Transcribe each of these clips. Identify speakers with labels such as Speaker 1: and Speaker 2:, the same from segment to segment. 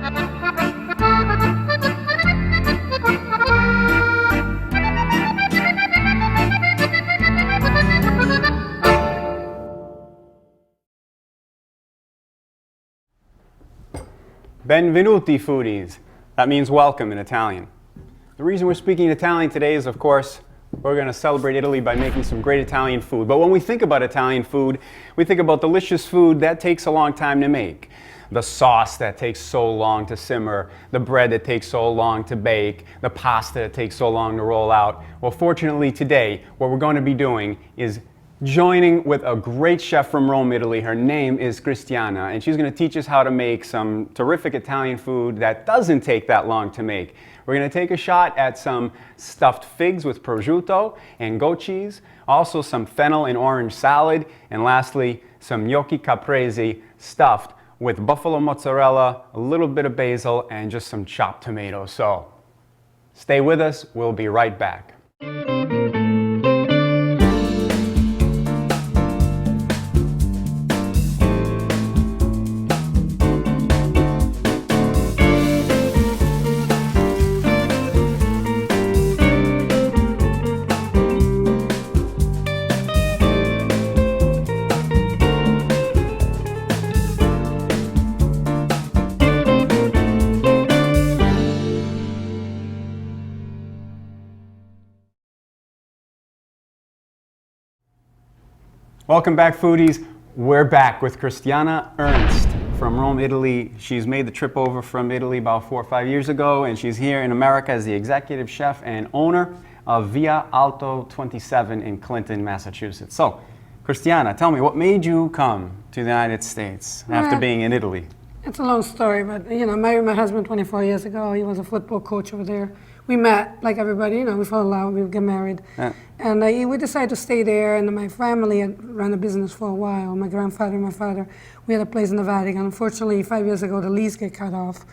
Speaker 1: Benvenuti, foodies. That means welcome in Italian. The reason we're speaking Italian today is, of course, we're going to celebrate Italy by making some great Italian food. But when we think about Italian food, we think about delicious food that takes a long time to make. The sauce that takes so long to simmer, the bread that takes so long to bake, the pasta that takes so long to roll out. Well, fortunately today, what we're going to be doing is joining with a great chef from Rome, Italy. Her name is Christiana, and she's going to teach us how to make some terrific Italian food that doesn't take that long to make. We're going to take a shot at some stuffed figs with prosciutto and goat cheese, also some fennel and orange salad, and lastly, some gnocchi caprese stuffed with buffalo mozzarella, a little bit of basil, and just some chopped tomatoes. So stay with us. We'll be right back. Welcome back, foodies. We're back with Christiana Ernst from Rome, Italy. She's made the trip over from Italy about 4 or 5 years ago, and she's here in America as the executive chef and owner of Via Alto 27 in Clinton, Massachusetts. So, Christiana, tell me, what made you come to the United States after being in Italy?
Speaker 2: It's a long story, but I married my husband 24 years ago. He was a football coach over there. We met, like everybody, we fell in love, we get married. Yeah. And we decided to stay there, and my family had run a business for a while. My grandfather and my father, we had a place in the Vatican. Unfortunately, 5 years ago, the lease got cut off.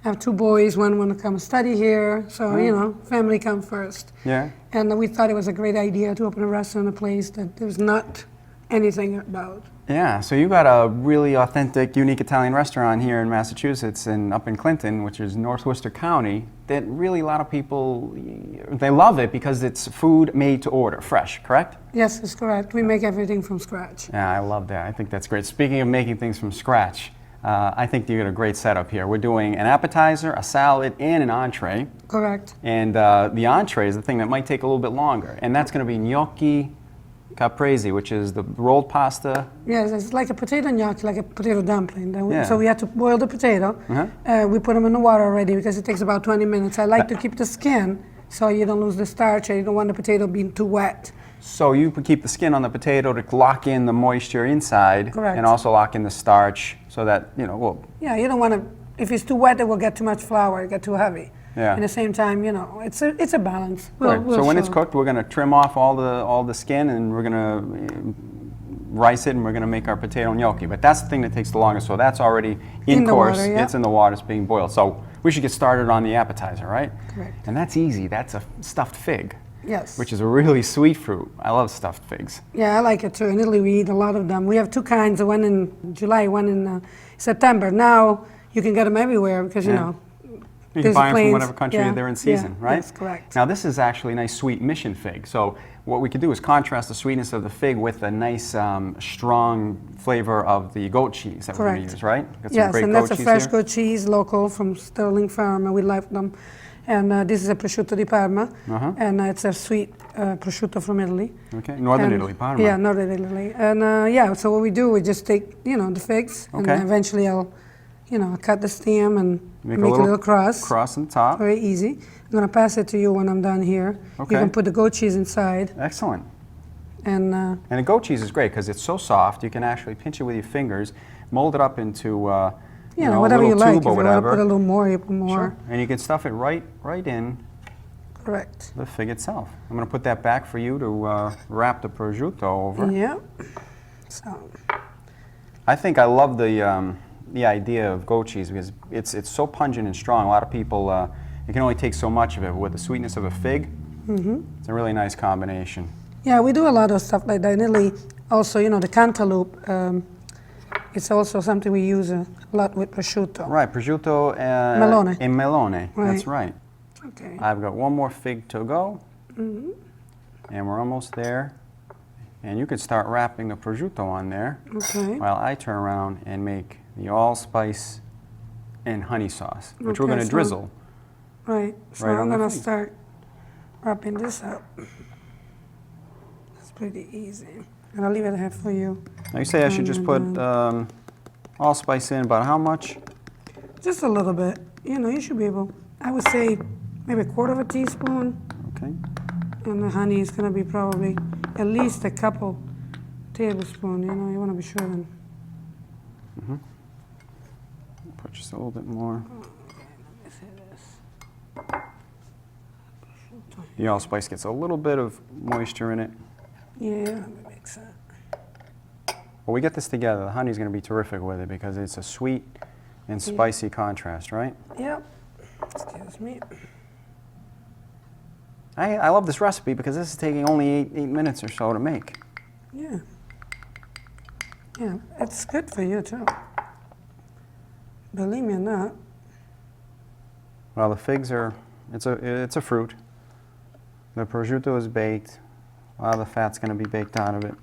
Speaker 2: I have 2 boys, one want to come study here, so, family come first. Yeah. And we thought it was a great idea to open a restaurant in a place that there's not anything about.
Speaker 1: Yeah, so you got a really authentic, unique Italian restaurant here in Massachusetts and up in Clinton, which is North Worcester County, that really a lot of people, they love it because it's food made to order, fresh, correct?
Speaker 2: Yes, that's correct. We make everything from scratch.
Speaker 1: Yeah, I love that. I think that's great. Speaking of making things from scratch, I think you got a great setup here. We're doing an appetizer, a salad, and an entree.
Speaker 2: Correct.
Speaker 1: And the entree is the thing that might take a little bit longer, and that's going to be gnocchi caprese, which is the rolled pasta.
Speaker 2: Yes, it's like a potato gnocchi, like a potato dumpling. So we had to boil the potato. We put them in the water already because it takes about 20 minutes. I like to keep the skin so you don't lose the starch and you don't want the potato being too wet.
Speaker 1: So you keep the skin on the potato to lock in the moisture inside. Correct. And also lock in the starch so that,
Speaker 2: Yeah, you don't want to, if it's too wet, it will get too much flour, it get too heavy. Yeah. At the same time, it's a balance.
Speaker 1: So when it's cooked, we're going to trim off all the skin, and we're going to rice it, and we're going to make our potato gnocchi. But that's the thing that takes the longest. So that's already in course. Water, yeah. It's in the water. It's being boiled. So we should get started on the appetizer, right?
Speaker 2: Correct.
Speaker 1: And that's easy. That's a stuffed fig.
Speaker 2: Yes.
Speaker 1: Which is a really sweet fruit. I love stuffed figs.
Speaker 2: Yeah, I like it too. In Italy, we eat a lot of them. We have 2 kinds. One in July, one in September. Now you can get them everywhere because
Speaker 1: you can buy them from whatever country they're in season, right?
Speaker 2: That's correct.
Speaker 1: Now this is actually a nice sweet mission fig. So what we could do is contrast the sweetness of the fig with a nice strong flavor of the goat cheese that we're going to use, right?
Speaker 2: Yes, and that's a fresh goat cheese, local from Sterling Farm, and we like them. And this is a prosciutto di Parma, and it's a sweet prosciutto from Italy.
Speaker 1: Okay, Northern Italy, Parma.
Speaker 2: Yeah, Northern Italy. And so what we do, we just take, the figs, and eventually I'll cut the stem and make a little cross.
Speaker 1: Cross on top.
Speaker 2: Very easy. I'm going to pass it to you when I'm done here. Okay. You can put the goat cheese inside.
Speaker 1: Excellent.
Speaker 2: And
Speaker 1: the goat cheese is great because it's so soft. You can actually pinch it with your fingers, mold it up into
Speaker 2: whatever you like. If you want to put a little more, you put more.
Speaker 1: Sure. And you can stuff it right in.
Speaker 2: Correct.
Speaker 1: The fig itself. I'm going to put that back for you to wrap the prosciutto over.
Speaker 2: Yeah. So.
Speaker 1: I think I love the idea of goat cheese because it's so pungent and strong. A lot of people, you can only take so much of it. With the sweetness of a fig, it's a really nice combination.
Speaker 2: Yeah, we do a lot of stuff like that in Italy. Also, the cantaloupe, It's also something we use a lot with prosciutto.
Speaker 1: Right, prosciutto
Speaker 2: Melone.
Speaker 1: and melone. That's
Speaker 2: Right.
Speaker 1: right.
Speaker 2: Okay.
Speaker 1: I've got one more fig to go. And we're almost there. And you could start wrapping the prosciutto on there
Speaker 2: Okay.
Speaker 1: while I turn around and make the allspice and honey sauce, which we're
Speaker 2: Okay,
Speaker 1: going to
Speaker 2: so-
Speaker 1: drizzle.
Speaker 2: Right. So
Speaker 1: Right
Speaker 2: I'm
Speaker 1: on the
Speaker 2: gonna
Speaker 1: fig.
Speaker 2: start wrapping this up. It's pretty easy. And I'll leave it here for you.
Speaker 1: Now you say I should just put allspice in about how much?
Speaker 2: Just a little bit. You know, you should be able. I would say maybe a quarter of a teaspoon.
Speaker 1: Okay.
Speaker 2: And the honey is gonna be probably at least a couple tablespoons. You know, you wanna be sure then.
Speaker 1: Put just a little bit more. The allspice gets a little bit of moisture in it.
Speaker 2: Yeah, let me mix that.
Speaker 1: When we get this together, the honey's going to be terrific with it because it's a sweet and spicy contrast, right?
Speaker 2: Yep. Excuse me.
Speaker 1: I love this recipe because this is taking only eight minutes or so to make.
Speaker 2: Yeah. Yeah, it's good for you too. Believe me or not.
Speaker 1: Well, the figs are, it's a fruit. The prosciutto is baked. A lot of the fat's going to be baked out of it.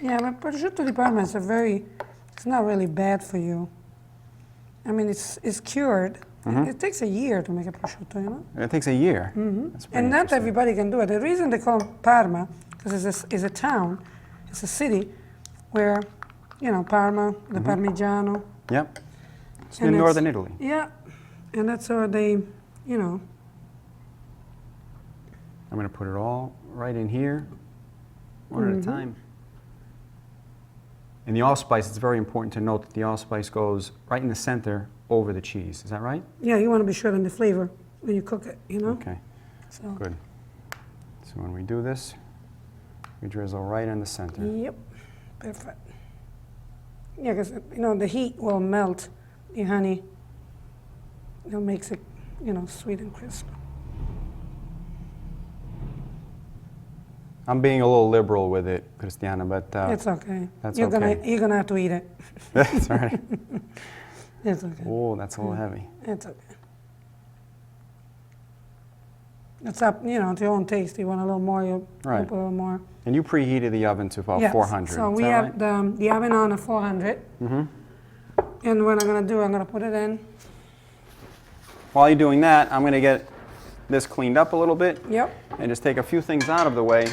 Speaker 2: Yeah, but prosciutto di Parma is it's not really bad for you. I mean, it's cured. It takes a year to make a prosciutto, you know?
Speaker 1: It takes a year. That's pretty
Speaker 2: And not
Speaker 1: interesting.
Speaker 2: everybody can do it. The reason they call it Parma, because it's a town, it's a city where, you know, Parma, the Parmigiano.
Speaker 1: Yep. It's
Speaker 2: And
Speaker 1: in
Speaker 2: it's-
Speaker 1: northern Italy.
Speaker 2: Yeah, and that's where they, you know.
Speaker 1: I'm going to put it all right in here, one at a time. And the allspice, it's very important to note that the allspice goes right in the center over the cheese. Is that right?
Speaker 2: Yeah, you want to be sure on the flavor when you cook it, you know?
Speaker 1: Okay,
Speaker 2: So,
Speaker 1: good. So when we do this, we drizzle right in the center.
Speaker 2: yep, perfect. Yeah, because, you know, the heat will melt the honey. It makes it, you know, sweet and crisp.
Speaker 1: I'm being a little liberal with it, Christiana, but
Speaker 2: It's okay.
Speaker 1: that's
Speaker 2: You're
Speaker 1: okay.
Speaker 2: you're gonna have to eat it.
Speaker 1: That's all right.
Speaker 2: It's okay.
Speaker 1: Oh, that's a little heavy.
Speaker 2: It's okay. It's up, you know, to your own taste. You want a little more, you
Speaker 1: Right.
Speaker 2: put a little more.
Speaker 1: And you preheated the oven to about
Speaker 2: Yes.
Speaker 1: 400.
Speaker 2: So
Speaker 1: is
Speaker 2: we
Speaker 1: that
Speaker 2: have
Speaker 1: right?
Speaker 2: the oven on at 400. And what I'm gonna do, I'm gonna put it in.
Speaker 1: While you're doing that, I'm going to get this cleaned up a little bit
Speaker 2: Yep.
Speaker 1: and just take a few things out of the way.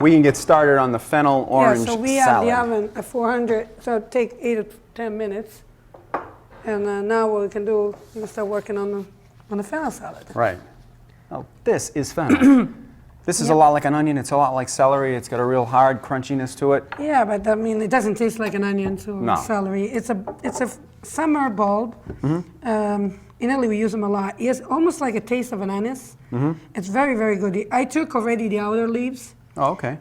Speaker 1: We can get started on the fennel orange
Speaker 2: Yeah, so we
Speaker 1: salad.
Speaker 2: have the oven at 400, so it'll take 8 to 10 minutes. And now what we can do, we can start working on the fennel salad.
Speaker 1: Right. Oh, this is fennel. This is a
Speaker 2: Yep.
Speaker 1: lot like an onion. It's a lot like celery. It's got a real hard crunchiness to it.
Speaker 2: Yeah, but I mean, it doesn't taste like an onion or
Speaker 1: No.
Speaker 2: celery. It's a summer bulb. In Italy, we use them a lot. It's almost like a taste of an anise. It's very, very good. I took already the outer leaves
Speaker 1: Oh, okay.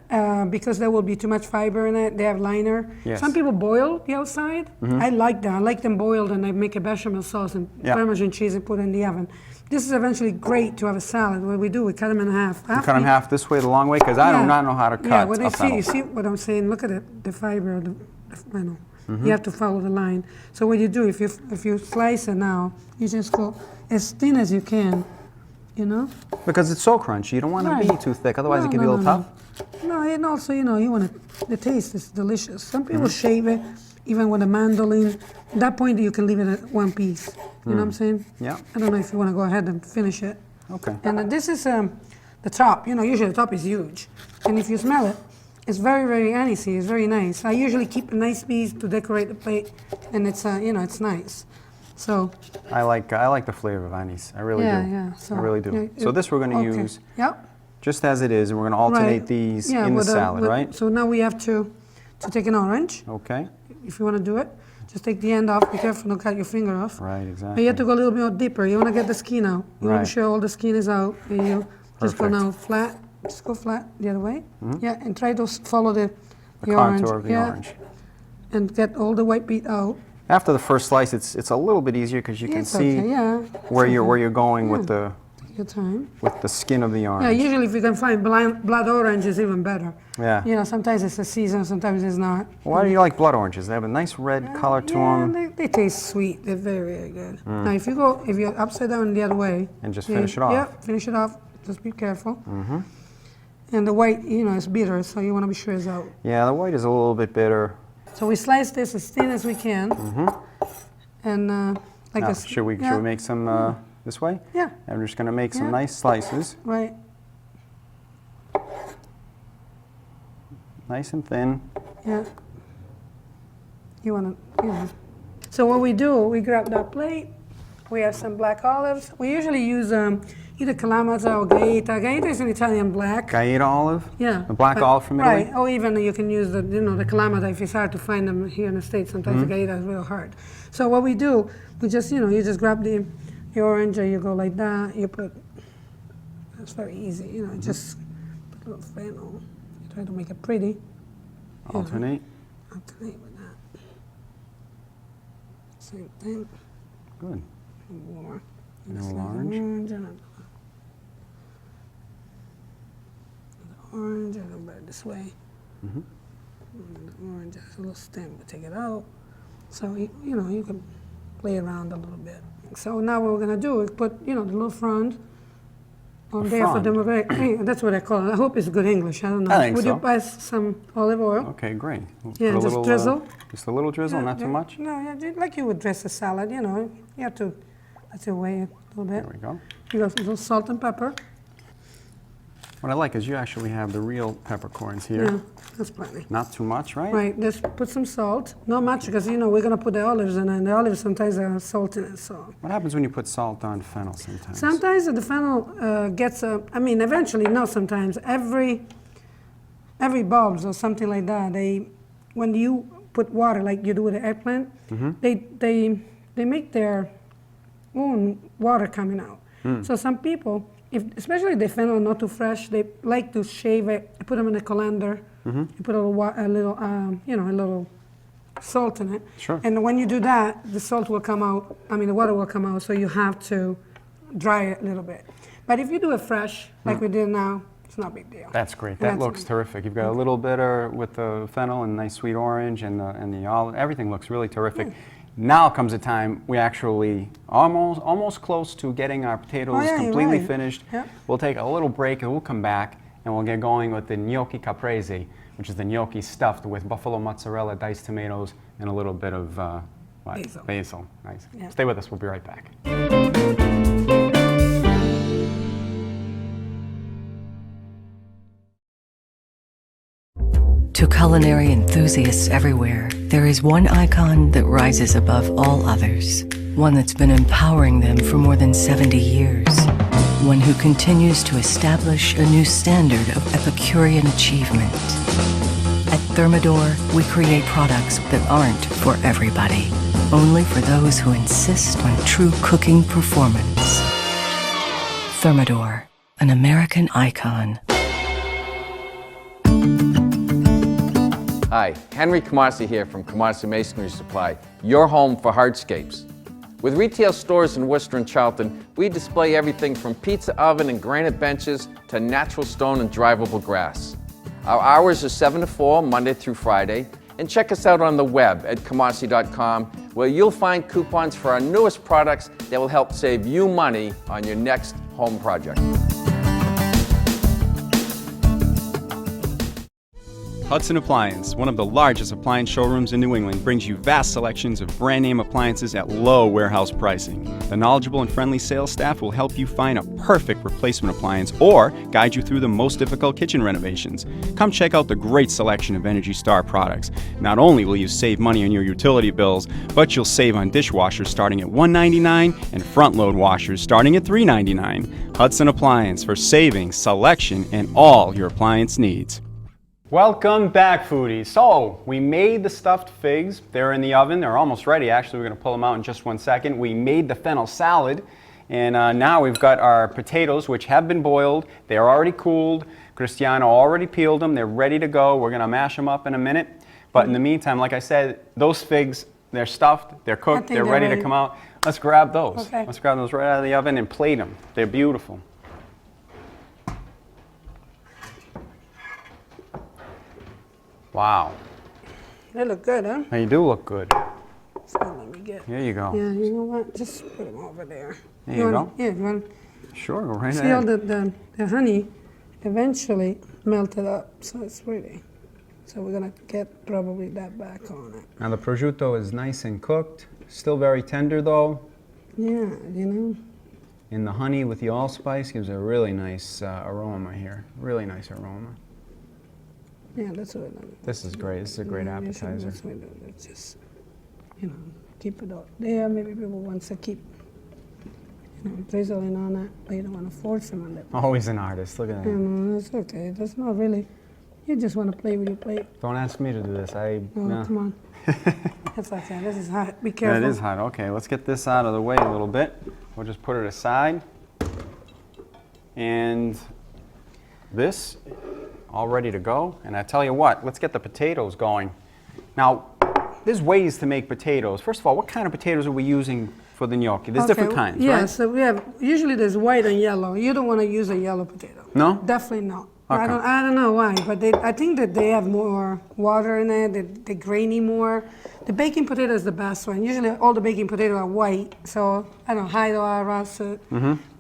Speaker 2: because there will be too much fiber in it. They have liner.
Speaker 1: Yes.
Speaker 2: Some people boil the outside. I like that. I like them boiled, and I make a bechamel sauce and
Speaker 1: Yeah.
Speaker 2: Parmesan cheese and put it in the oven. This is eventually great to have a salad. What we do, we cut them in half.
Speaker 1: You cut them half this way, the long way, because I do not know how to cut
Speaker 2: Yeah, what
Speaker 1: a
Speaker 2: you
Speaker 1: fennel.
Speaker 2: see what I'm saying? Look at it, the fiber of the fennel. You have to follow the line. So what you do, if you slice it now, you just go as thin as you can, you know?
Speaker 1: Because it's so crunchy. You don't want to be
Speaker 2: Right.
Speaker 1: too thick, otherwise
Speaker 2: No,
Speaker 1: it can be a
Speaker 2: no,
Speaker 1: little
Speaker 2: no,
Speaker 1: tough.
Speaker 2: No, and also, you know, the taste is delicious. Some people shave it, even with a mandolin. At that point, you can leave it at one piece. You know what I'm saying?
Speaker 1: Yeah.
Speaker 2: I don't know if you want to go ahead and finish it.
Speaker 1: Okay.
Speaker 2: And then this is the top. You know, usually the top is huge. And if you smell it, it's very, very anisey. It's very nice. I usually keep a nice piece to decorate the plate, and it's, you know, it's nice. So,
Speaker 1: I like the flavor of anise. I really
Speaker 2: yeah,
Speaker 1: do.
Speaker 2: yeah. So,
Speaker 1: I really do.
Speaker 2: yeah,
Speaker 1: So this we're going to
Speaker 2: okay.
Speaker 1: use
Speaker 2: Yep.
Speaker 1: just as it is, and we're going to alternate
Speaker 2: Right.
Speaker 1: these
Speaker 2: Yeah,
Speaker 1: in the
Speaker 2: with
Speaker 1: salad, right?
Speaker 2: So now we have to take an orange,
Speaker 1: Okay.
Speaker 2: if you want to do it. Just take the end off. Be careful, don't cut your finger off.
Speaker 1: Right,
Speaker 2: But
Speaker 1: exactly.
Speaker 2: you have to go a little bit more deeper. You want to get the skin out. You want
Speaker 1: Right.
Speaker 2: to show all the skin is out. And you just go
Speaker 1: Perfect.
Speaker 2: now flat. Just go flat the other way. Yeah, and try to follow the
Speaker 1: The
Speaker 2: orange.
Speaker 1: contour of the
Speaker 2: Yeah,
Speaker 1: orange.
Speaker 2: and get all the white beet out.
Speaker 1: After the first slice, it's a little bit easier because you can
Speaker 2: It's
Speaker 1: see
Speaker 2: okay, yeah.
Speaker 1: where you're going with the
Speaker 2: Take your time.
Speaker 1: With the skin of the orange.
Speaker 2: Yeah, usually if you can find blood orange is even better.
Speaker 1: Yeah.
Speaker 2: You know, sometimes it's a season, sometimes it's not.
Speaker 1: Why do you like blood oranges? They have a nice red color to them.
Speaker 2: Yeah, they taste sweet. They're very, very good. Now, if you're upside down the other way.
Speaker 1: And just finish it off.
Speaker 2: Yeah, finish it off. Just be careful. And the white, you know, is bitter, so you want to be sure it's out.
Speaker 1: Yeah, the white is a little bit bitter.
Speaker 2: So we slice this as thin as we can. And like
Speaker 1: Now,
Speaker 2: this.
Speaker 1: should we make some this way?
Speaker 2: Yeah.
Speaker 1: And we're just going to make some nice slices.
Speaker 2: Right.
Speaker 1: Nice and thin.
Speaker 2: Yeah. You want to, you know. So what we do, we grab that plate. We have some black olives. We usually use either Kalamazoo or Gaeta. Gaeta is an Italian black.
Speaker 1: Gaeta olive?
Speaker 2: Yeah.
Speaker 1: The black olive from Italy?
Speaker 2: Right. Or even you can use the, you know, the Kalamazoo if it's hard to find them here in the States. Sometimes the Gaeta is real hard. So what we do, we just, you know, you just grab the orange and you go like that. You put, it's very easy, you know, just put a little fennel. You try to make it pretty.
Speaker 1: Alternate?
Speaker 2: Alternate with that. Same thing.
Speaker 1: Good.
Speaker 2: More.
Speaker 1: No orange.
Speaker 2: Orange and orange, and a little bit this way. And the orange has a little stem, we take it out. So, you know, you can play around a little bit. So now what we're gonna do is put, you know, the little frond on there for them. That's what I call it. I hope it's good English, I don't know.
Speaker 1: I think
Speaker 2: Would
Speaker 1: so.
Speaker 2: you buy some olive oil?
Speaker 1: Okay, great. We'll
Speaker 2: Yeah,
Speaker 1: put a
Speaker 2: just
Speaker 1: little,
Speaker 2: drizzle.
Speaker 1: Just a little drizzle, not too much?
Speaker 2: No, yeah, like you would dress a salad, you know. You have to, that's your way a little bit.
Speaker 1: There we go.
Speaker 2: You got a little salt and pepper.
Speaker 1: What I like is you actually have the real peppercorns here.
Speaker 2: Yeah, that's plenty.
Speaker 1: Not too much, right?
Speaker 2: Right, just put some salt. Not much because, you know, we're going to put the olives in, and the olives sometimes have salt in it, so.
Speaker 1: What happens when you put salt on fennel sometimes?
Speaker 2: Sometimes the fennel gets I mean, eventually, no, sometimes. Every bulbs or something like that, when you put water like you do with the eggplant, they make their own water coming out. So some people, especially the fennel not too fresh, they like to shave it, put them in a colander, you put a little, you know, a little salt in it.
Speaker 1: Sure.
Speaker 2: And when you do that, the salt will come out, I mean, the water will come out, so you have to dry it a little bit. But if you do it fresh, like we did now, it's not a big deal.
Speaker 1: That's great. That looks terrific. You've got a little bitter with the fennel and nice sweet orange and the olive. Everything looks really terrific. Now comes a time we actually almost close to getting our potatoes completely finished.
Speaker 2: Yep.
Speaker 1: We'll take a little break and we'll come back and we'll get going with the gnocchi caprese, which is the gnocchi stuffed with buffalo mozzarella, diced tomatoes, and a little bit of basil. Nice.
Speaker 2: Yeah.
Speaker 1: Stay with us. We'll be right back.
Speaker 3: To culinary enthusiasts everywhere, there is one icon that rises above all others. One that's been empowering them for more than 70 years. One who continues to establish a new standard of Epicurean achievement. At Thermador, we create products that aren't for everybody. Only for those who insist on true cooking performance. Thermador, an American icon.
Speaker 4: Hi, Henry Camarsi here from Camarsi Masonry Supply, your home for hardscapes. With retail stores in Worcester and Charlton, we display everything from pizza oven and granite benches to natural stone and drivable grass. Our hours are 7 to 4, Monday through Friday, and check us out on the web at camarsi.com, where you'll find coupons for our newest products that will help save you money on your next home project.
Speaker 1: Hudson Appliance, one of the largest appliance showrooms in New England, brings you vast selections of brand name appliances at low warehouse pricing. The knowledgeable and friendly sales staff will help you find a perfect replacement appliance or guide you through the most difficult kitchen renovations. Come check out the great selection of Energy Star products. Not only will you save money on your utility bills, but you'll save on dishwashers starting at $1.99 and front load washers starting at $3.99. Hudson Appliance for saving, selection, and all your appliance needs. Welcome back, foodies. So, we made the stuffed figs. They're in the oven. They're almost ready, actually. We're going to pull them out in just 1 second. We made the fennel salad. And now we've got our potatoes, which have been boiled. They're already cooled. Christiana already peeled them. They're ready to go. We're going to mash them up in a minute. But in the meantime, like I said, those figs, they're stuffed, they're cooked, they're ready to come out. Let's grab those.
Speaker 2: Okay.
Speaker 1: Let's grab those right out of the oven and plate them. They're beautiful. Wow.
Speaker 2: They look good, huh?
Speaker 1: They do look good.
Speaker 2: So let me get.
Speaker 1: Here you go.
Speaker 2: Yeah, you know what? Just put them over there.
Speaker 1: There you go.
Speaker 2: Yeah, you want
Speaker 1: Sure, go right
Speaker 2: see all
Speaker 1: ahead.
Speaker 2: the honey eventually melted up, so it's pretty. So we're gonna get probably that back on it.
Speaker 1: Now the prosciutto is nice and cooked. Still very tender though.
Speaker 2: Yeah, you know.
Speaker 1: And the honey with the allspice gives a really nice aroma here. Really nice aroma.
Speaker 2: Yeah, that's what it is.
Speaker 1: This is great. This is a great
Speaker 2: Yeah,
Speaker 1: appetizer.
Speaker 2: that's what it is. It's just, you know, keep it out there. Maybe people want to keep, you know, drizzling on it, but you don't want to force them on it.
Speaker 1: Always an artist. Look at that.
Speaker 2: No, that's okay. That's not really. You just want to play with your plate.
Speaker 1: Don't ask me to do this.
Speaker 2: No, come on. That's okay. This is hot. Be
Speaker 1: Yeah,
Speaker 2: careful.
Speaker 1: it is hot. Okay, let's get this out of the way a little bit. We'll just put it aside. And this, all ready to go. And I tell you what, let's get the potatoes going. Now, there's ways to make potatoes. First of all, what kind of potatoes are we using for the gnocchi? There's different kinds,
Speaker 2: yeah,
Speaker 1: right?
Speaker 2: so we have, usually there's white and yellow. You don't want to use a yellow potato.
Speaker 1: No?
Speaker 2: Definitely not.
Speaker 1: Okay.
Speaker 2: I don't know why, but I think that they have more water in it, they're grainy more. The baking potato is the best one. Usually all the baking potatoes are white, so I don't know, hide or russet.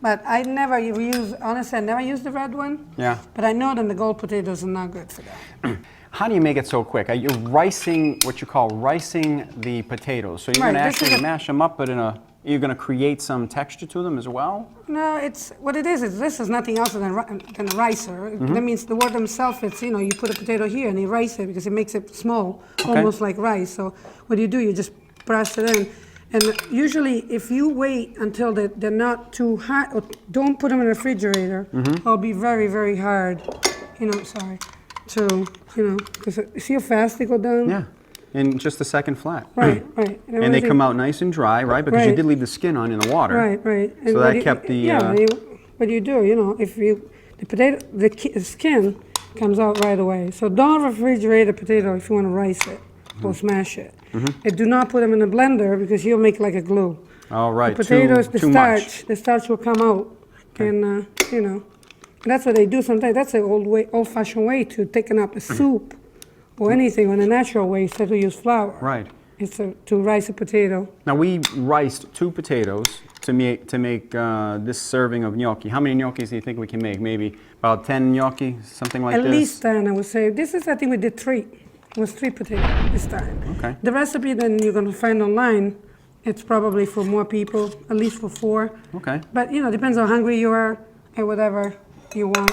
Speaker 2: But I never use, honestly, I never use the red one.
Speaker 1: Yeah.
Speaker 2: But I know that the gold potatoes are not good for that.
Speaker 1: How do you make it so quick? Are you ricing, what you call ricing the potatoes? So you're
Speaker 2: Right,
Speaker 1: going to
Speaker 2: this is
Speaker 1: actually
Speaker 2: a-
Speaker 1: mash them up, but you're going to create some texture to them as well?
Speaker 2: No, it's what it is this is nothing else than a ricer. That means the word themselves, it's, you know, you put a potato here and you rice it because it makes it small, almost like rice. So what you do, you just press it in. And usually if you wait until they're not too hot, or don't put them in the refrigerator, it'll be very, very hard, you know, to, you know, because see how fast they go down?
Speaker 1: Yeah, in just a second flat.
Speaker 2: Right, right.
Speaker 1: And they
Speaker 2: everything-
Speaker 1: come out nice and dry, right? Because you
Speaker 2: Right.
Speaker 1: did leave the skin on in the water.
Speaker 2: Right, right.
Speaker 1: So
Speaker 2: what
Speaker 1: that
Speaker 2: you-
Speaker 1: kept the,
Speaker 2: Yeah, what you do, you know, if you, the potato, the skin comes out right away. So don't refrigerate a potato if you want to rice it or smash it. And do not put them in a blender because you'll make like a glue.
Speaker 1: All right,
Speaker 2: The potatoes,
Speaker 1: too much.
Speaker 2: the starch will come out. And, you know, that's what they do sometimes. That's the old-fashioned way to thicken up a soup or anything in a natural way instead of use flour.
Speaker 1: Right.
Speaker 2: It's to rice a potato.
Speaker 1: Now we riced 2 potatoes to make this serving of gnocchi. How many gnocchis do you think we can make? Maybe about 10 gnocchi, something like
Speaker 2: At
Speaker 1: this?
Speaker 2: least 10, I would say. This is, I think we did 3. It was 3 potatoes this time.
Speaker 1: Okay.
Speaker 2: The recipe then you're going to find online, it's probably for more people, at least for 4.
Speaker 1: Okay.
Speaker 2: But, you know, depends on how hungry you are and whatever you want.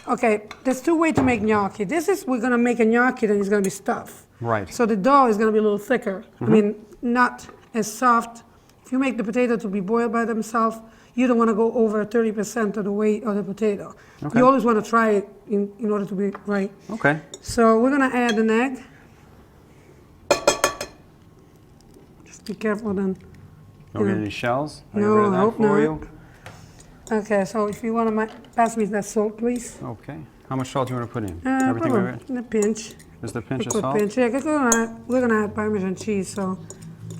Speaker 2: Okay, there's 2 ways to make gnocchi. We're going to make a gnocchi that is going to be stuffed.
Speaker 1: Right.
Speaker 2: So the dough is going to be a little thicker. I mean, not as soft. If you make the potato to be boiled by themselves, you don't want to go over 30% of the weight of the potato.
Speaker 1: Okay.
Speaker 2: You always want to try it in order to be right.
Speaker 1: Okay.
Speaker 2: So we're going to add an egg. Just be careful then.
Speaker 1: Don't get
Speaker 2: Yeah.
Speaker 1: any shells? I'll
Speaker 2: No,
Speaker 1: get rid of
Speaker 2: I
Speaker 1: that
Speaker 2: hope
Speaker 1: for
Speaker 2: not.
Speaker 1: you.
Speaker 2: Okay, so if you want to pass me that salt, please.
Speaker 1: Okay. How much salt do you want to put in? Everything
Speaker 2: Probably
Speaker 1: right?
Speaker 2: in a pinch.
Speaker 1: Just a pinch of
Speaker 2: Quick
Speaker 1: salt?
Speaker 2: pinch. Yeah, we're going to add Parmesan cheese, so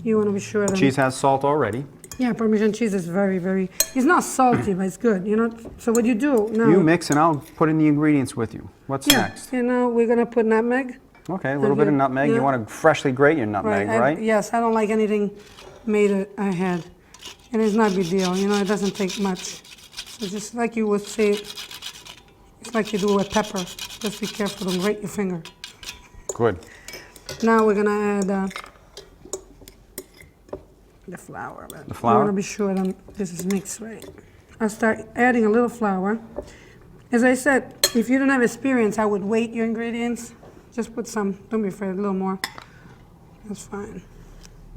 Speaker 2: you want to be sure that.
Speaker 1: Cheese has salt already.
Speaker 2: Yeah, Parmesan cheese is very, very. It's not salty, but it's good. You know. So what you do now?
Speaker 1: You mix and I'll put in the ingredients with you. What's
Speaker 2: Yeah.
Speaker 1: next?
Speaker 2: You know, we're gonna put nutmeg.
Speaker 1: Okay, a little bit of nutmeg.
Speaker 2: Yeah.
Speaker 1: You want to freshly grate your nutmeg, right?
Speaker 2: Yes, I don't like anything made ahead, and it's not a big deal. You know, it doesn't take much. So just like you would say, it's like you do with pepper. Just be careful, don't grate your finger.
Speaker 1: Good.
Speaker 2: Now we're gonna add the flour. But
Speaker 1: The flour?
Speaker 2: I want to be sure that this is mixed right. I'll start adding a little flour. As I said, if you don't have experience, I would weight your ingredients. Just put some, don't be afraid, a little more. That's fine.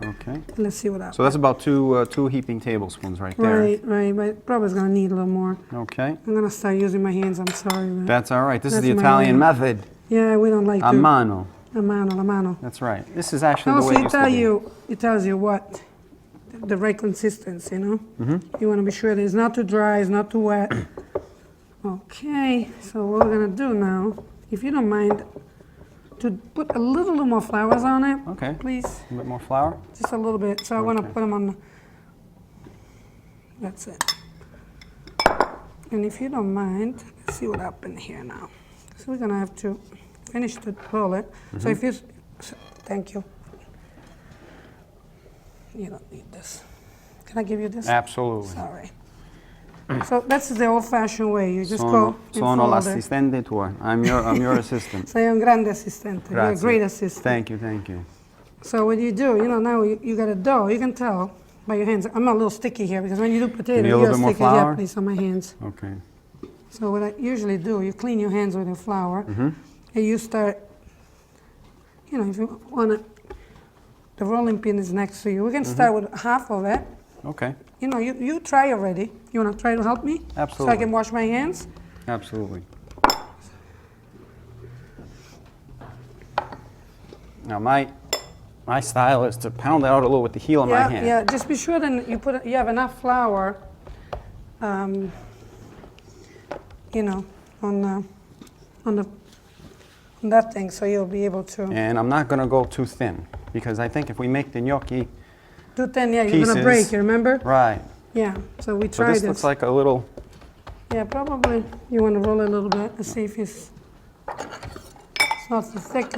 Speaker 1: Okay.
Speaker 2: Let's see what happens.
Speaker 1: So that's about two heaping tablespoons right there.
Speaker 2: Right, but probably gonna need a little more.
Speaker 1: Okay.
Speaker 2: I'm gonna start using my hands, I'm sorry. But
Speaker 1: That's all right. This is
Speaker 2: That's
Speaker 1: the
Speaker 2: my
Speaker 1: Italian
Speaker 2: way.
Speaker 1: method.
Speaker 2: yeah, we don't like
Speaker 1: A
Speaker 2: to.
Speaker 1: mano.
Speaker 2: A mano.
Speaker 1: That's right. This is actually the
Speaker 2: Also,
Speaker 1: way it used to be.
Speaker 2: it tells you what, the right consistency, you know?
Speaker 1: Mm-hmm.
Speaker 2: You wanna be sure that it's not too dry, it's not too wet. Okay, so what we're gonna do now, if you don't mind, to put a little more flowers on it,
Speaker 1: Okay.
Speaker 2: please.
Speaker 1: A bit more flour.
Speaker 2: Just a little bit. So I want to
Speaker 1: Okay.
Speaker 2: put them on That's it. And if you don't mind, let's see what happened here now. So we're gonna have to finish to roll it. So if you, thank you. You don't need this. Can I give you this?
Speaker 1: Absolutely.
Speaker 2: Sorry. So that's the old-fashioned way. You just go
Speaker 1: Sono,
Speaker 2: and
Speaker 1: sono
Speaker 2: fold it.
Speaker 1: l'assistente tuo. I'm your assistant.
Speaker 2: Sei un grande assistente. You're a
Speaker 1: Grazie.
Speaker 2: great assistant.
Speaker 1: Thank you, thank you.
Speaker 2: So what you do, now you got a dough. You can tell by your hands. I'm a little sticky here because when you do potato,
Speaker 1: need a little
Speaker 2: you're
Speaker 1: bit more
Speaker 2: sticky. Yeah,
Speaker 1: flour?
Speaker 2: please, on my hands.
Speaker 1: Okay.
Speaker 2: So what I usually do, you clean your hands with your flour,
Speaker 1: Mm-hmm.
Speaker 2: and you start, if you want to, the rolling pin is next to you. We can start with half of it.
Speaker 1: Okay.
Speaker 2: You try already. You want to try to help me? So I
Speaker 1: Absolutely.
Speaker 2: can wash my hands?
Speaker 1: Absolutely. Now my style is to pound it out a little with the heel of my hand.
Speaker 2: Yeah, just be sure that you have enough flour, on that thing, so you'll be able to.
Speaker 1: And I'm not going to go too thin because I think if we make the gnocchi,
Speaker 2: Do 10, yeah, you're
Speaker 1: pieces,
Speaker 2: gonna break, you remember?
Speaker 1: right.
Speaker 2: Yeah, so we
Speaker 1: So
Speaker 2: tried
Speaker 1: this looks like a little,
Speaker 2: Yeah, probably you want to roll it a little bit and see if it's not too thick.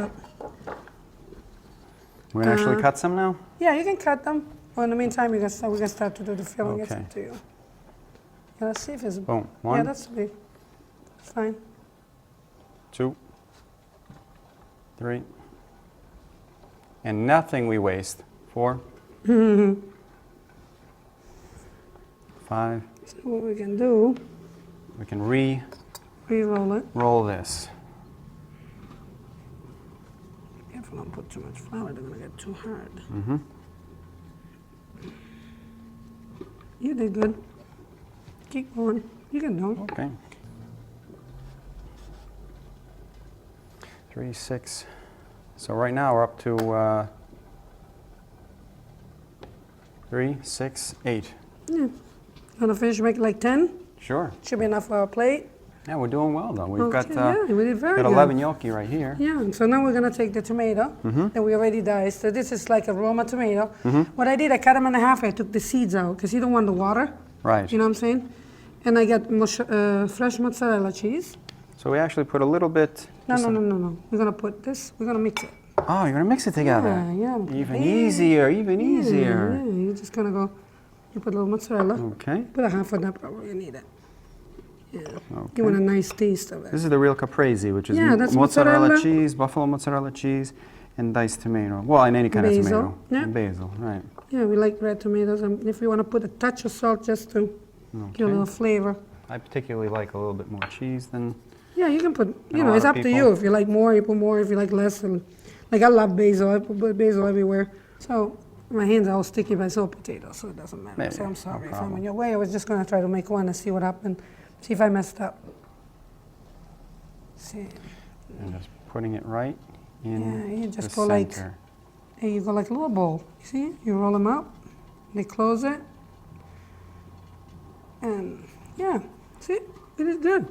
Speaker 1: we're going to actually cut some now?
Speaker 2: Yeah, you can cut them. Well, in the meantime, we can start to do the filling. It's
Speaker 1: Okay.
Speaker 2: up to you. Yeah, let's see if it's.
Speaker 1: Boom.
Speaker 2: Yeah,
Speaker 1: One,
Speaker 2: that's big. Fine.
Speaker 1: 2, 3, and nothing we waste. 4, 5.
Speaker 2: So what we can do,
Speaker 1: We can
Speaker 2: re-roll it.
Speaker 1: roll this.
Speaker 2: Careful, don't put too much flour. They're gonna get too hard.
Speaker 1: Mm-hmm.
Speaker 2: You did good. Keep going. You can do it.
Speaker 1: Okay. 3, 6. So right now we're up to 3, 6, 8.
Speaker 2: Yeah. Gonna finish making like 10?
Speaker 1: Sure.
Speaker 2: Should be enough for our plate.
Speaker 1: Yeah, we're doing well though. We've
Speaker 2: Okay,
Speaker 1: got
Speaker 2: yeah, we did very
Speaker 1: got
Speaker 2: good.
Speaker 1: 11 gnocchi right here.
Speaker 2: Yeah, and so now we're gonna take the tomato that we already diced. So this is like a Roma tomato. What I did, I cut them in half. I took the seeds out because you don't want the water.
Speaker 1: Right.
Speaker 2: You know what I'm saying? And I got fresh mozzarella cheese.
Speaker 1: So we actually put a little bit.
Speaker 2: No. We're gonna put this. We're gonna mix it.
Speaker 1: Oh, you're gonna mix it together.
Speaker 2: Yeah.
Speaker 1: Even easier. Even easier.
Speaker 2: Yeah, you're just gonna go. You put a little mozzarella.
Speaker 1: Okay.
Speaker 2: Put a half of that. Probably you need it. Yeah.
Speaker 1: Okay.
Speaker 2: You want a nice taste of it.
Speaker 1: This is the real caprese, which is
Speaker 2: Yeah, that's
Speaker 1: mozzarella
Speaker 2: mozzarella.
Speaker 1: cheese, buffalo mozzarella cheese, and diced tomato. Well, and any kind of
Speaker 2: Basil,
Speaker 1: tomato.
Speaker 2: yeah.
Speaker 1: And basil, right.
Speaker 2: Yeah, we like red tomatoes. And if you want to put a touch of salt just to give a little flavor.
Speaker 1: I particularly like a little bit more cheese than.
Speaker 2: Yeah, you can put,
Speaker 1: a lot
Speaker 2: it's
Speaker 1: of
Speaker 2: up to you.
Speaker 1: people.
Speaker 2: If you like more, you put more. If you like less, and like I love basil. I put basil everywhere. So my hands are all sticky, but it's all potatoes, so it doesn't matter.
Speaker 1: Yeah,
Speaker 2: So I'm
Speaker 1: no
Speaker 2: sorry if I'm
Speaker 1: problem.
Speaker 2: in your way. I was just going to try to make one and see what happened. See if I messed up. See.
Speaker 1: And just putting it right in
Speaker 2: Yeah, you just
Speaker 1: the
Speaker 2: go like,
Speaker 1: center.
Speaker 2: and you go like a little bowl. You see? You roll them up. They close it. And yeah, see? It is good.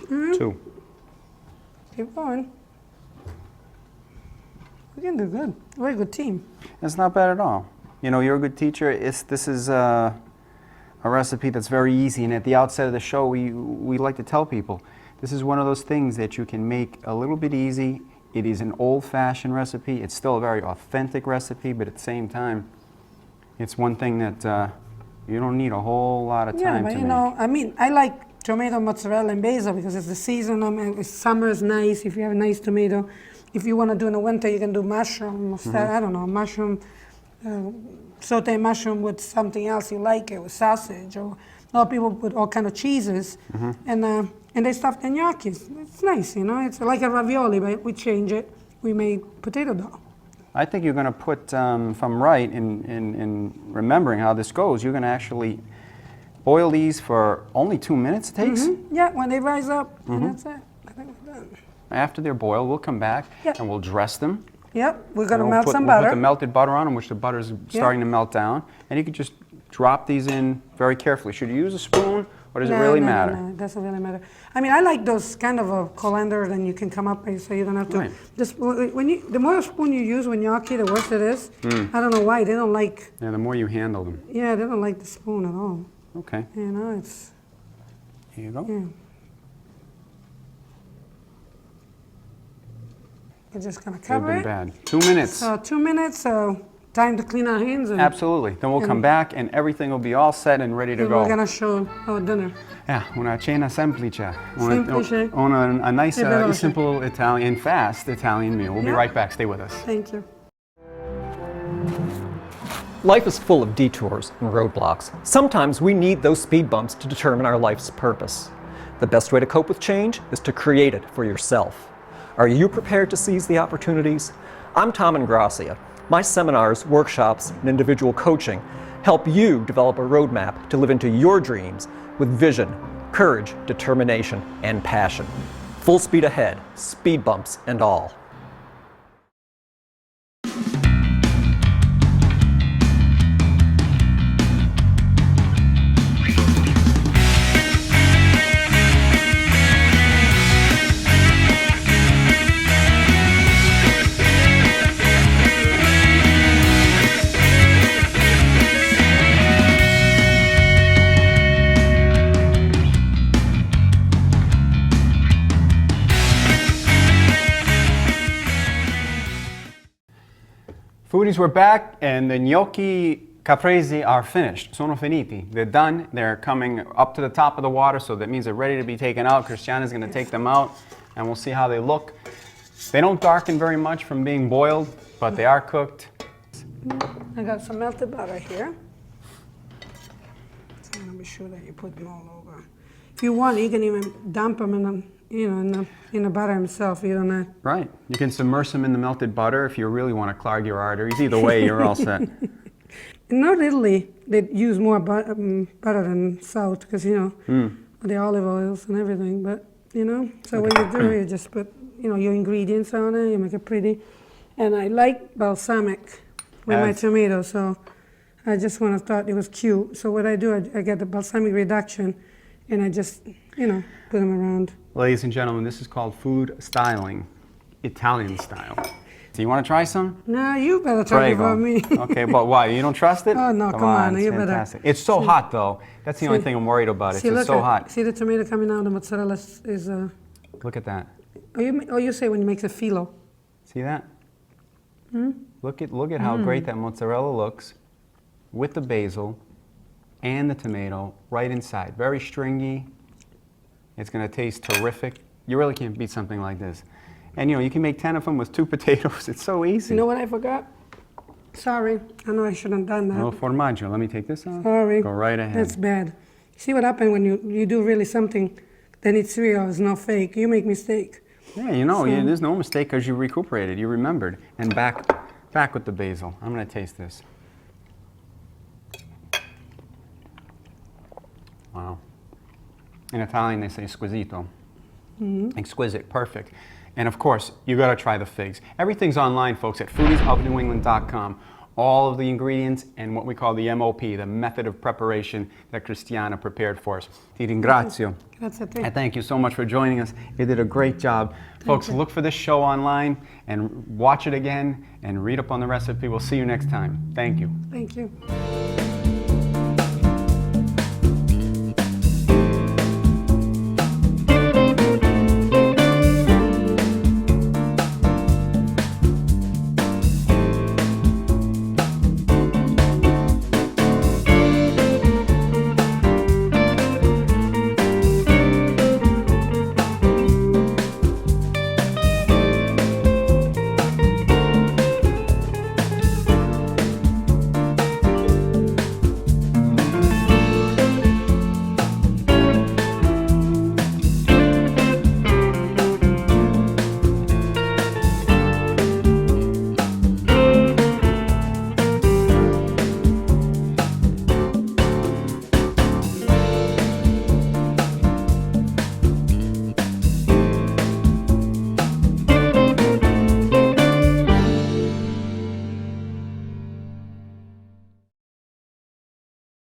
Speaker 1: 2.
Speaker 2: Keep going. We can do good. Very good team.
Speaker 1: It's not bad at all. You're a good teacher. This is a recipe that's very easy, and at the outset of the show, we like to tell people, this is one of those things that you can make a little bit easy. It is an old-fashioned recipe. It's still a very authentic recipe, but at the same time, it's one thing that you don't need a whole lot of time
Speaker 2: Yeah,
Speaker 1: to
Speaker 2: but
Speaker 1: make.
Speaker 2: I mean, I like tomato, mozzarella, and basil because it's the season. I mean, summer is nice if you have a nice tomato. If you want to do in the winter, you can do mushroom, I don't know, mushroom, saute mushroom with something else you like it, with sausage, or a lot of people put all kind of cheeses, and they stuff the gnocchis. It's nice, It's like a ravioli, but we change it. We made potato dough.
Speaker 1: I think you're going to put, if I'm right in remembering how this goes, you're going to actually boil these for only 2 minutes it takes?
Speaker 2: Yeah, when they rise up, and that's it. I think we're done.
Speaker 1: After they're boiled, we'll come back
Speaker 2: Yep.
Speaker 1: and we'll dress them.
Speaker 2: Yep, we're gonna
Speaker 1: We'll
Speaker 2: melt
Speaker 1: put,
Speaker 2: some
Speaker 1: we'll
Speaker 2: butter.
Speaker 1: put the melted butter on them, which the butter's starting to melt down. And you can just drop these in very carefully. Should you use a spoon or does it really matter?
Speaker 2: No, it doesn't really matter. I mean, I like those kind of a colander that you can come up with, so you don't have to.
Speaker 1: Right.
Speaker 2: Just the more spoon you use when gnocchi, the worse it is. I don't know why they don't like.
Speaker 1: Yeah, the more you handle them.
Speaker 2: Yeah, they don't like the spoon at all.
Speaker 1: Okay,
Speaker 2: You know, it's
Speaker 1: here you go.
Speaker 2: yeah. We're just gonna
Speaker 1: Good
Speaker 2: cover
Speaker 1: and
Speaker 2: it.
Speaker 1: bad. 2 minutes.
Speaker 2: So 2 minutes. So time to clean our hands. And
Speaker 1: Absolutely. Then we'll come back and everything will be all set and ready to
Speaker 2: we're
Speaker 1: go.
Speaker 2: gonna show our dinner.
Speaker 1: Yeah, una cena semplice.
Speaker 2: Semplice.
Speaker 1: A nice,
Speaker 2: E veloce.
Speaker 1: simple Italian, fast Italian meal. We'll be
Speaker 2: Yeah.
Speaker 1: right back. Stay with us.
Speaker 2: Thank you.
Speaker 5: Life is full of detours and roadblocks. Sometimes we need those speed bumps to determine our life's purpose. The best way to cope with change is to create it for yourself. Are you prepared to seize the opportunities? I'm Tom Ingrassia. My seminars, workshops, and individual coaching help you develop a roadmap to live into your dreams with vision, courage, determination, and passion. Full speed ahead, speed bumps and all.
Speaker 1: Foodies, we're back, and the gnocchi caprese are finished. Sono finiti. They're done. They're coming up to the top of the water, so that means they're ready to be taken out. Christiana's going to take them out, and we'll see how they look. They don't darken very much from being boiled, but they are cooked.
Speaker 2: I got some melted butter here. So I'm gonna be sure that you put them all over. If you want, you can even dump them in the, in the butter himself. You don't know.
Speaker 1: Right. You can submerge them in the melted butter if you really want to clog your arteries. Either way, you're all set.
Speaker 2: In North Italy, they use more butter than South because, the olive oils and everything. But, so what you do, you just put, your ingredients on it, you make it pretty. And I like balsamic with my tomatoes, so I just thought it was cute. So what I do, I get the balsamic reduction, and I just, put them around.
Speaker 1: Ladies and gentlemen, this is called food styling, Italian style. So you want to try some?
Speaker 2: No, you better talk
Speaker 1: Prego.
Speaker 2: about me.
Speaker 1: Okay, but why? You don't trust it?
Speaker 2: Oh, no, come on,
Speaker 1: it's
Speaker 2: you better.
Speaker 1: fantastic. It's so hot, though. That's the only thing I'm worried about. It's just so hot.
Speaker 2: See the tomato coming out, the mozzarella is...
Speaker 1: Look at that.
Speaker 2: you say when you make the filo.
Speaker 1: See that? Look at how great that mozzarella looks with the basil and the tomato right inside. Very stringy. It's going to taste terrific. You really can't beat something like this. And you can make 10 of them with 2 potatoes. It's so easy.
Speaker 2: You know what I forgot? Sorry, I know I shouldn't have done that.
Speaker 1: No formaggio. Let me take this off.
Speaker 2: Sorry.
Speaker 1: Go right ahead.
Speaker 2: That's bad. See what happens when you do really something, then it's real, it's not fake. You make mistake.
Speaker 1: Yeah, there's no mistake because you recuperated, you remembered. And back with the basil. I'm going to taste this. Wow. In Italian, they say squisito. Exquisite, perfect. And of course, you got to try the figs. Everything's online, folks, at foodiesofnewengland.com. All of the ingredients and what we call the MOP, the method of preparation that Christiana prepared for us. Ti ringrazio.
Speaker 2: Grazie a te.
Speaker 1: And thank you so much for joining us. You did a great job. Folks, look for this show online and watch it again and read up on the recipe. We'll see you next time. Thank you.
Speaker 2: Thank you.